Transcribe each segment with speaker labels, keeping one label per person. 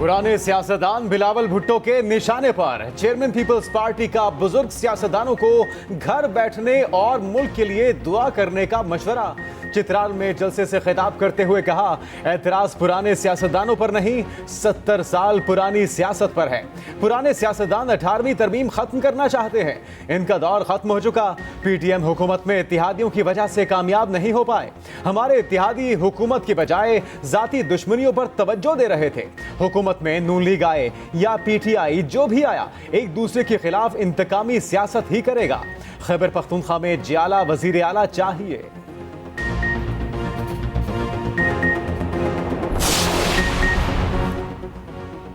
Speaker 1: पुराने सियासतदान बिलावल भुट्टो के निशाने पर चेयरमैन पीपल्स पार्टी का बुजुर्ग सियासतदानों को घर बैठने और मुल्क के लिए दुआ करने का मशवरा। चित्राल में जलसे से खिताब करते हुए कहा, एतराज पुराने सियासतदानों पर नहीं 70 साल पुरानी सियासत पर है। पुराने सियासतदान 18वीं तरमीम खत्म करना चाहते हैं। इनका दौर खत्म हो चुका। पीटीएम हुकूमत में इत्तेहादियों की वजह से कामयाब नहीं हो पाए। हमारे इत्तेहादी हुकूमत की बजाय जाती दुश्मनियों पर तवज्जो दे रहे थे। हुकूमत में नून लीग आए या पीटीआई, जो भी आया एक दूसरे के खिलाफ इंतकामी सियासत ही करेगा। खैबर पख्तूनख्वा में जियाला वजीर आला चाहिए।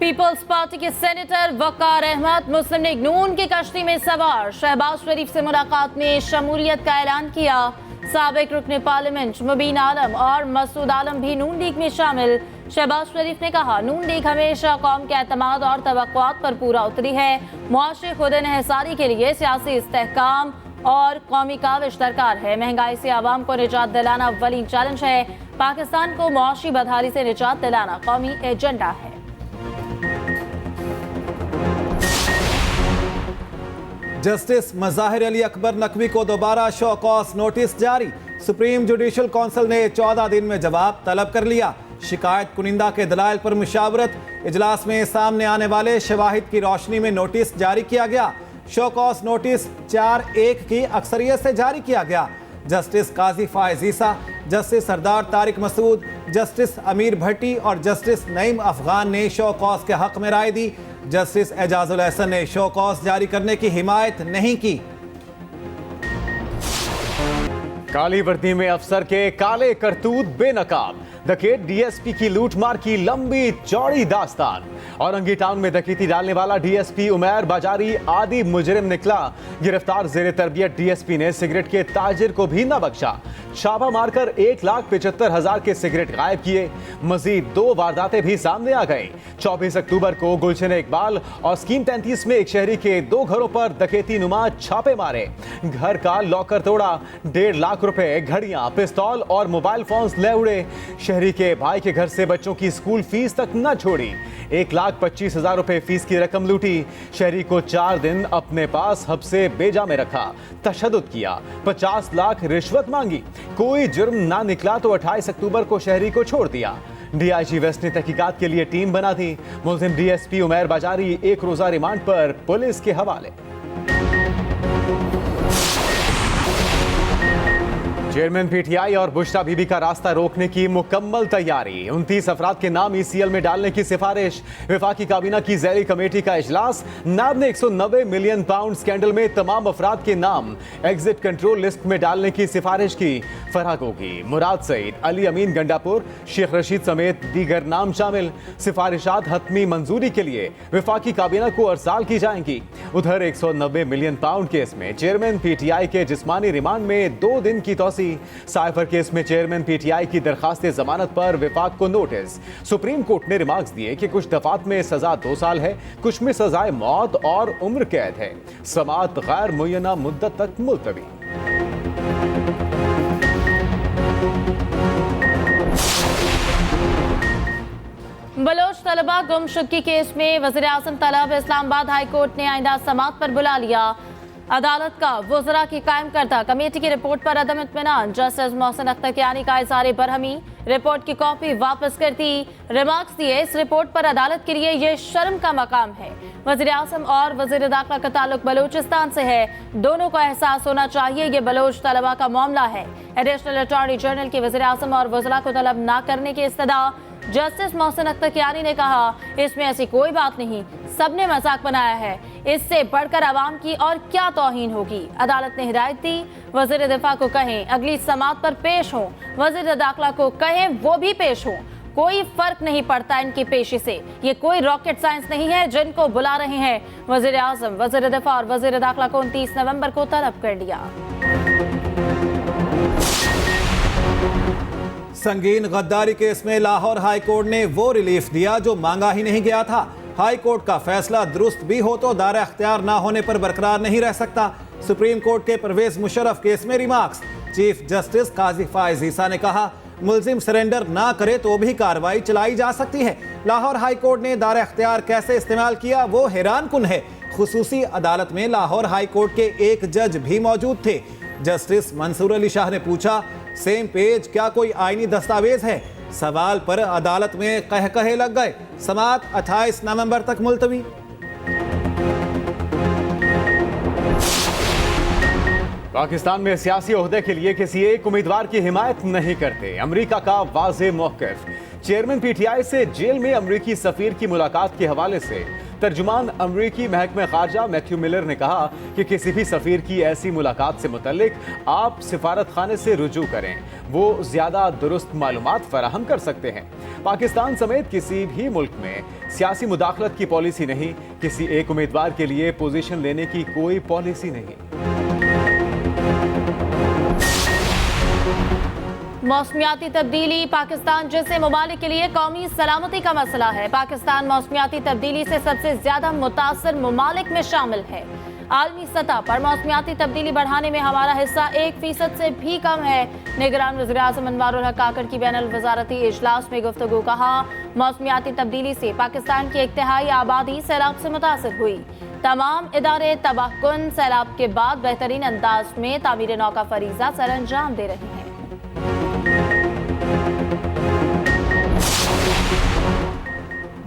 Speaker 2: पीपल्स पार्टी के सेनेटर वकार अहमद मुस्लिम लीग नून की कश्ती में सवार। शहबाज शरीफ से मुलाकात में शमूलियत का ऐलान किया। साबिक रुकने पार्लियामेंट मुबीन आलम और मसूद आलम भी नून लीग में शामिल। शहबाज शरीफ ने कहा, नून लीग हमेशा कौम के एतमाद और तवक्कुआत पर पूरा उतरी है। मुआशरे खुद इन्हिसारी के लिए सियासी इस्तेहकाम और कौमी काविश दरकार है। महंगाई से आवाम को निजात दिलाना अव्वलीन चैलेंज है। पाकिस्तान को मुआशी बदहाली से निजात दिलाना कौमी एजेंडा है।
Speaker 3: जस्टिस मज़ाहिर अली अकबर नकवी को दोबारा शो कॉज नोटिस जारी। सुप्रीम जुडिशल काउंसिल ने 14 दिन में जवाब तलब कर लिया। शिकायत कुनिंदा के दलाइल पर मुशावरत। इजलास में सामने आने वाले शवाहिद की रोशनी में नोटिस जारी किया गया। शो कॉज नोटिस 4-1 की अक्सरियत से जारी किया गया। जस्टिस काजी फायज ईसा, जस्टिस सरदार तारिक मसूद, जस्टिस अमीर भट्टी और जस्टिस नईम अफगान ने शो कॉज के हक में राय दी। जस्टिस एजाजुल एहसन ने शो कॉज जारी करने की हिमायत नहीं की।
Speaker 1: काली वर्दी में अफसर के काले करतूत बेनकाब। डकैत डीएसपी की लूटमार की लंबी चौड़ी दास्तान। औरंगी टाउन में डकैती डालने वाला डीएसपी उमैर बाजारी आदि मुजरिम निकला। गिरफ्तार जेर तरबियत डीएसपी ने सिगरेट के ताजिर को भी न बख्शा। छापा मारकर 1,75,000 के सिगरेट गायब किए। मजीद 2 वारदातें भी सामने आ गई। 24 अक्टूबर को गुलशन इकबाल और स्कीम 33 में एक शहरी के 2 घरों पर डकैती नुमा छापे मारे। घर का लॉकर तोड़ा। 1.5 लाख रुपए, घड़ियां, पिस्तौल और मोबाइल फोन्स ले उड़े। शहरी के भाई के घर से बच्चों की स्कूल फीस तक न छोड़ी। 1,25,000 रुपए फीस की रकम लूटी। शहरी को 4 दिन अपने पास हब्से बेजा में रखा। तशद्दुद किया। 50 लाख रिश्वत मांगी। कोई जुर्म ना निकला तो 28 अक्टूबर को शहरी को छोड़ दिया। डीआईजी वेस्ट ने तहकीकात के लिए टीम बना दी। मुलजिम डीएसपी उमैर बाजारी 1 रोजा रिमांड पर पुलिस के हवाले। चेयरमैन पीटीआई और बुशरा बीबी का रास्ता रोकने की मुकम्मल तैयारी। 29 अफराद के नाम ईसीएल में डालने की सिफारिश। वफाकी काबीना की ज़ैली कमेटी का इजलास। नाब ने 190 मिलियन पाउंड स्कैंडल में तमाम अफराद के नाम एग्जिट कंट्रोल लिस्ट में डालने की सिफारिश की। फराग होगी। मुराद सईद, अली अमीन गंडापुर, शेख रशीद समेत दीगर नाम शामिल। सिफारिशात हतमी मंजूरी के लिए वफाकी काबीना को अरसाल की जाएंगी। उधर 190 मिलियन पाउंड केस में चेयरमैन पीटीआई के जिस्मानी रिमांड में 2 दिन की तोसी। साइफर केस में चेयरमैन पीटीआई की दरखास्त जमानत पर विफाक को नोटिस। सुप्रीम कोर्ट ने रिमार्क्स दिए कि कुछ दफात में सजा 2 साल है, कुछ में सजाए मौत और उम्र कैद है। समाअत गैर मुय्यना मुद्दत तक मुलतवी।
Speaker 2: बलोच तलबा गुमशुदगी केस में वज़ीर आज़म तलब इस्लामाबाद हाई कोर्ट ने आइंदा समाअत पर बुला लिया। अदालत का वज़रा की कायम करदा कमेटी की रिपोर्ट पर अदम इत्मीनान। जस्टिस मोहसिन अख्तर कियानी का इज़हार बरहमी। रिपोर्ट की कॉपी वापस कर दी। रिमार्क्स दिए, इस रिपोर्ट पर अदालत के लिए यह शर्म का मकाम है। वज़ीर आज़म और वज़ीर दाखिला का ताल्लुक बलूचिस्तान से है। दोनों को एहसास होना चाहिए ये बलोच तलबा का मामला है। एडिशनल अटॉर्नी जनरल की वज़ीर आज़म और वज़रा को तलब न करने की इस्तदा। जस्टिस मोहसिन अख्तर कियानी ने कहा, इसमें ऐसी कोई बात नहीं, सबने मजाक बनाया है। इससे बढ़कर आवाम की और क्या तौहीन होगी। अदालत ने हिदायत दी, वज़ीर दिफा को कहें अगली समाअत पर पेश हों। वज़ीर दाखिला को कहें वो भी पेश हों। कोई फर्क नहीं पड़ता इनकी पेशी से। ये कोई रॉकेट साइंस नहीं है जिनको बुला रहे हैं। वज़ीर आज़म, वज़ीर दिफा और वज़ीर दाखिला को 29 नवंबर को तलब कर लिया।
Speaker 3: संगीन गद्दारी केस में लाहौर हाई कोर्ट ने वो रिलीफ दिया जो मांगा ही नहीं गया था। हाई कोर्ट का फैसला दुरुस्त भी हो तो दायरा अख्तियार ना होने पर बरकरार नहीं रह सकता। सुप्रीम कोर्ट के परवेज मुशर्रफ केस में रिमार्क्स। चीफ जस्टिस काजी फायज ईसा ने कहा, मुलजिम सरेंडर ना करे तो भी कार्रवाई चलाई जा सकती है। लाहौर हाई कोर्ट ने दायर इख्तियार कैसे इस्तेमाल किया वो हैरान कुन है। खुसूसी अदालत में लाहौर हाई कोर्ट के एक जज भी मौजूद थे। जस्टिस मंसूर अली शाह ने पूछा, सेम पेज क्या कोई आईनी दस्तावेज है? सवाल पर अदालत में कहकहे लग गए। समाअत 28 नवंबर तक मुलतवी।
Speaker 1: पाकिस्तान में सियासी ओहदे के लिए किसी एक उम्मीदवार की हिमायत नहीं करते, अमेरिका का वाज़ेह मौक़िफ़। चेयरमैन पीटीआई से जेल में अमेरिकी सफीर की मुलाकात के हवाले से तर्जुमान अमेरिकी महकमे खारजा मैथ्यू मिलर ने कहा कि किसी भी सफीर की ऐसी मुलाकात से मुतल्लिक आप सिफारत खाने से रुजू करें, वो ज्यादा दुरुस्त मालूमात फराहम कर सकते हैं। पाकिस्तान समेत किसी भी मुल्क में सियासी मुदाखलत की पॉलिसी नहीं, किसी एक उम्मीदवार के लिए पोजीशन लेने की कोई पॉलिसी नहीं।
Speaker 2: मौसमियाती तब्दीली पाकिस्तान जैसे ममालिक के लिए कौमी सलामती का मसला है। पाकिस्तान मौसमियाती तब्दीली से सबसे ज्यादा मुतासर ममालिक में शामिल है। आलमी सतह पर मौसमियाती तब्दीली बढ़ाने में हमारा हिस्सा 1% से भी कम है। निगरान वज़ीर-ए-आज़म अनवारुल हक काकड़ की बैनुल वज़ारती इजलास में गुफ्तगू। कहा, मौसमियाती तब्दीली से पाकिस्तान की 1/3 आबादी सैलाब से मुतासर हुई। तमाम इदारे तबाहकुन सैलाब के बाद बेहतरीन अंदाज में तामीर नौ का फरीजा सर अंजाम दे रहे हैं।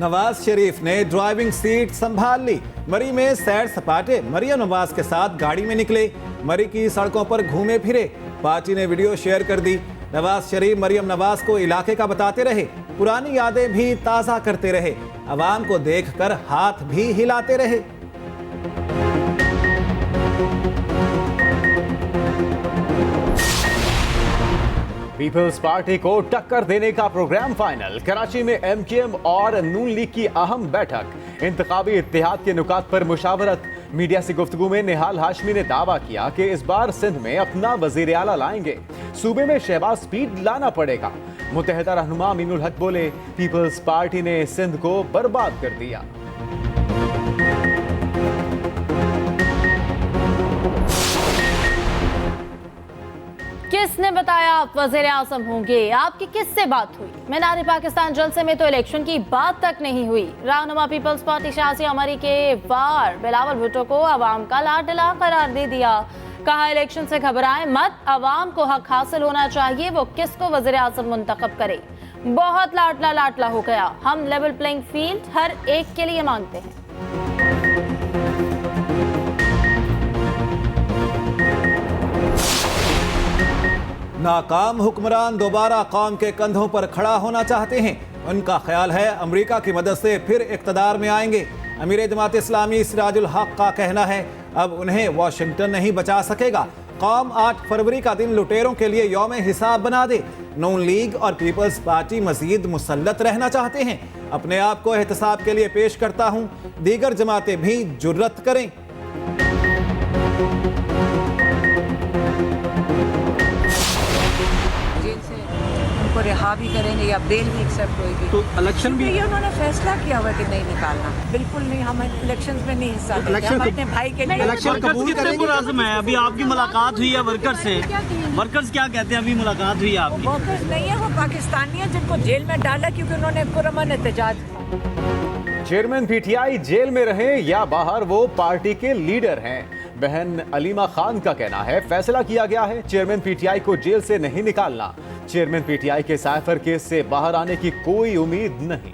Speaker 3: नवाज शरीफ ने ड्राइविंग सीट संभाल ली। मरी में सैर सपाटे मरियम नवाज के साथ गाड़ी में निकले। मरी की सड़कों पर घूमे फिरे। पार्टी ने वीडियो शेयर कर दी। नवाज शरीफ मरियम नवाज को इलाके का बताते रहे, पुरानी यादें भी ताज़ा करते रहे, अवाम को देखकर हाथ भी हिलाते रहे।
Speaker 1: पीपल्स पार्टी को टक्कर देने का प्रोग्राम फाइनल। कराची में एमकेएम और नून लीग की अहम बैठक। इंतखाबी इत्तेहाद के नुकात पर मुशावरत। मीडिया से गुफ्तगू में निहाल हाशमी ने दावा किया कि इस बार सिंध में अपना वजीर आला लाएंगे, सूबे में शहबाज स्पीड लाना पड़ेगा। मुत्तहिदा रहनुमा अमीनुल हक बोले, पीपल्स पार्टी ने सिंध को बर्बाद कर दिया।
Speaker 2: किसने बताया आप वज़ीर आज़म होंगे? आपकी किससे बात हुई? मीनार पाकिस्तान जलसे में तो इलेक्शन की बात तक नहीं हुई। रहनुमा पीपल्स पार्टी शाजी अमरी के वार बिलावल भुट्टो को अवाम का लाडला करार दे दिया। कहा, इलेक्शन से घबराएं मत, अवाम को हक हासिल होना चाहिए, वो किसको वज़ीर आज़म मुंतखब करे। बहुत लाडला हो गया। हम लेवल प्लेइंग फील्ड हर एक के लिए मांगते हैं।
Speaker 3: नाकाम हुक्मरान दोबारा कौम के कंधों पर खड़ा होना चाहते हैं। उनका ख्याल है अमेरिका की मदद से फिर इक़्तिदार में आएंगे। अमीर जमात इस्लामी सिराजुल हक का कहना है, अब उन्हें वाशिंगटन नहीं बचा सकेगा। कौम 8 फरवरी का दिन लुटेरों के लिए यौम हिसाब बना दे। नून लीग और पीपल्स पार्टी मजीद मुसल्लत रहना चाहते हैं। अपने आप को एहतसाब के लिए पेश करता हूँ, दीगर जमातें भी जुर्रत करें।
Speaker 4: उनको रिहा भी करेंगे या बेल भी एक्सेप्ट होगी।
Speaker 5: तो इलेक्शन भी
Speaker 4: ये उन्होंने फैसला किया हुआ कि नहीं निकालना। बिल्कुल नहीं, हम इलेक्शंस में नहीं हिस्सा लेंगे। हम अपने भाई के लिए
Speaker 5: इलेक्शन कबूल करेंगे। है अभी आपकी मुलाकात हुई है वर्कर से, वर्कर्स क्या कहते हैं? अभी मुलाकात हुई है आपकी?
Speaker 4: वर्कर्स नहीं है, वो पाकिस्तानी है जिनको जेल में डाला क्योंकि उन्होंने पुरअमन एहतजाज किया।
Speaker 1: चेयरमैन पीटीआई जेल में रहे या बाहर, वो पार्टी के लीडर हैं। बहन अलीमा खान का कहना है, फैसला किया गया है, चेयरमैन पीटीआई को जेल से नहीं निकालना। चेयरमैन पीटीआई के साइफर केस से बाहर आने की कोई उम्मीद नहीं।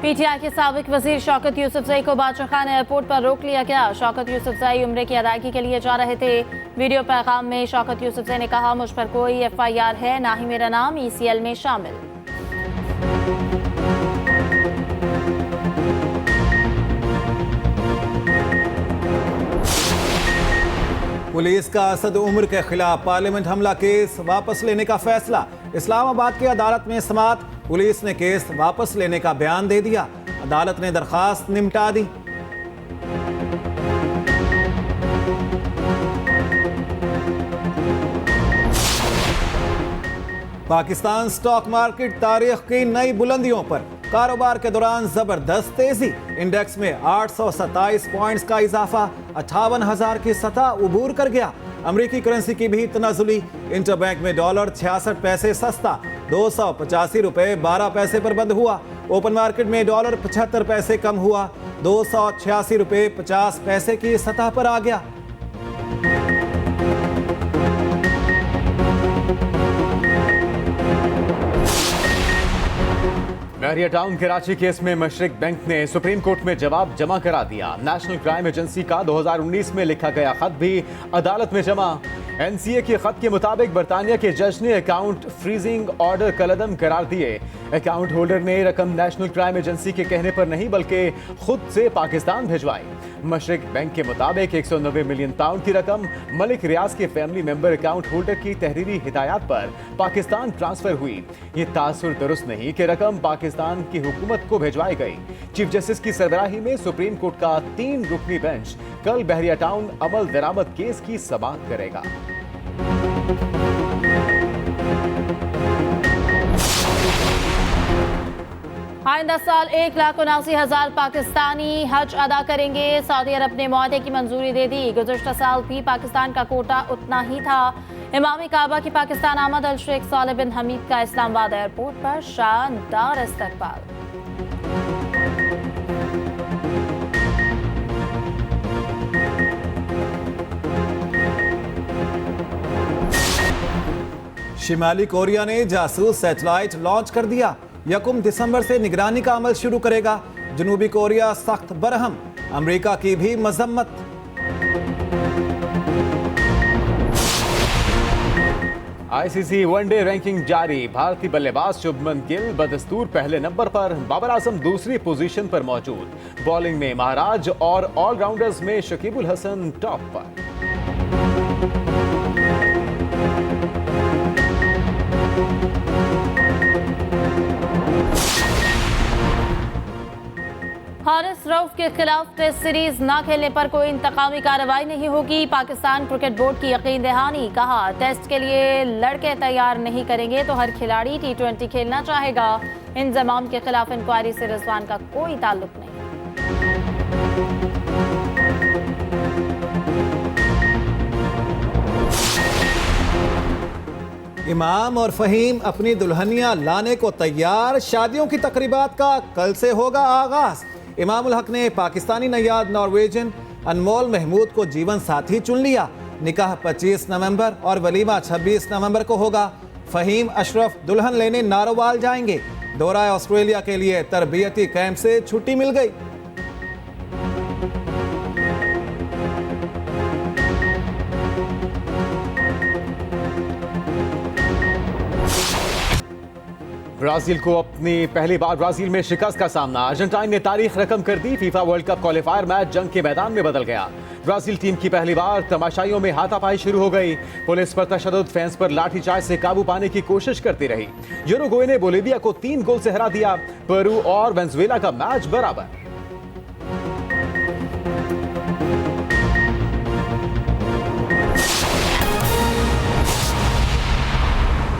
Speaker 2: पीटीआई के साबिक वजीर शौकत यूसुफजई को बादशाह खान एयरपोर्ट पर रोक लिया गया। शौकत यूसुफजई उम्रे की अदायगी के लिए जा रहे थे। वीडियो पैगाम में शौकत यूसुफजई ने कहा, मुझ पर कोई FIR है, ना ही मेरा नाम ECL में शामिल।
Speaker 3: पुलिस का असद उम्र के खिलाफ पार्लियामेंट हमला केस वापस लेने का फैसला। इस्लामाबाद की अदालत में समाअत। पुलिस ने केस वापस लेने का बयान दे दिया। अदालत ने दरखास्त निपटा दी। पाकिस्तान स्टॉक मार्केट तारीख की नई बुलंदियों पर। कारोबार के दौरान जबरदस्त तेजी, इंडेक्स में 827 पॉइंट्स का इजाफा, 58,000 की सतह उबूर कर गया। अमेरिकी करेंसी की भी तनाजुली, इंटरबैंक में डॉलर 66 पैसे सस्ता 285 रुपए 12 पैसे पर बंद हुआ। ओपन मार्केट में डॉलर 75 पैसे कम हुआ 286 रुपए 50 पैसे की सतह पर आ गया।
Speaker 1: बहरिया टाउन कराची केस में मशरिक बैंक ने सुप्रीम कोर्ट में जवाब जमा करा दिया। नेशनल क्राइम एजेंसी का 2019 में लिखा गया खत भी अदालत में जमा। एनसीए के खत के मुताबिक बरतानिया के जज ने अकाउंट फ्रीजिंग ऑर्डर कलअदम करार दिए। अकाउंट होल्डर ने रकम नेशनल क्राइम एजेंसी के कहने पर नहीं बल्कि खुद से पाकिस्तान भिजवाई। मशरिक बैंक के मुताबिक 190 मिलियन पाउंड की रकम मलिक रियाज के फैमिली मेंबर अकाउंट होल्डर की तहरीरी हिदायत पर पाकिस्तान ट्रांसफर हुई। ये तासुर दुरुस्त नहीं कि रकम पाकिस्तान की हुकूमत को भिजवाई गई। चीफ जस्टिस की सरबराही में सुप्रीम कोर्ट का 3 रुकनी बेंच कल बहरिया टाउन अमल दरामद केस की समाअत करेगा।
Speaker 2: आइंदा साल 1,79,000 पाकिस्तानी हज अदा करेंगे। सऊदी अरब ने मुआहदे की मंजूरी दे दी। गुज़श्ता साल भी पाकिस्तान का कोटा उतना ही था। इमाम काबा की पाकिस्तान आमद अल शेख सालेह बिन हमीद का इस्लामाबाद एयरपोर्ट पर शानदार इस्तकबाल।
Speaker 3: शिमाली कोरिया ने जासूस सैटेलाइट लॉन्च कर दिया। 1 दिसंबर से निगरानी का अमल शुरू करेगा। जनूबी कोरिया सख्त बरहम, अमेरिका की भी मजम्मत।
Speaker 1: आईसीसी वनडे रैंकिंग जारी। भारतीय बल्लेबाज शुभमन गिल बदस्तूर पहले नंबर पर, बाबर आजम दूसरी पोजीशन पर मौजूद। बॉलिंग में महाराज और ऑलराउंडर्स में शकीबुल हसन टॉप पर।
Speaker 2: हारिस रऊफ के खिलाफ टेस्ट सीरीज न खेलने पर कोई इंतकामी कार्रवाई नहीं होगी। पाकिस्तान क्रिकेट बोर्ड की यकीन दहानी। कहा, टेस्ट के लिए लड़के तैयार नहीं करेंगे तो हर खिलाड़ी T20 खेलना चाहेगा। इंजमाम के खिलाफ इंक्वायरी से रिजवान का कोई ताल्लुक नहीं।
Speaker 3: इमाम और फहीम अपनी दुल्हनियां लाने को तैयार। शादियों की तकरीबात का कल से होगा आगाज। इमामुल हक ने पाकिस्तानी नैयाद नॉर्वेजियन अनमोल महमूद को जीवन साथी चुन लिया। निकाह 25 नवंबर और वलीमा 26 नवंबर को होगा। फहीम अशरफ दुल्हन लेने नारोवाल जाएंगे। दौरा ऑस्ट्रेलिया के लिए तरबियती कैंप से छुट्टी मिल गई।
Speaker 1: ब्राजील को अपनी पहली बार ब्राजील में शिकस्त का सामना। अर्जेंटाइन ने तारीख रकम कर दी। FIFA world cup qualifier match जंग के मैदान में बदल गया। ब्राजील टीम की पहली बार तमाशाइयों में हाथापाई शुरू हो गई। पुलिस पर तशद्दुद, फैंस पर लाठीचार्ज से काबू पाने की कोशिश करती रही। यूरुग्वे ने बोलिविया को 3 गोल से हरा दिया। पेरू और वेनेजुएला का मैच बराबर।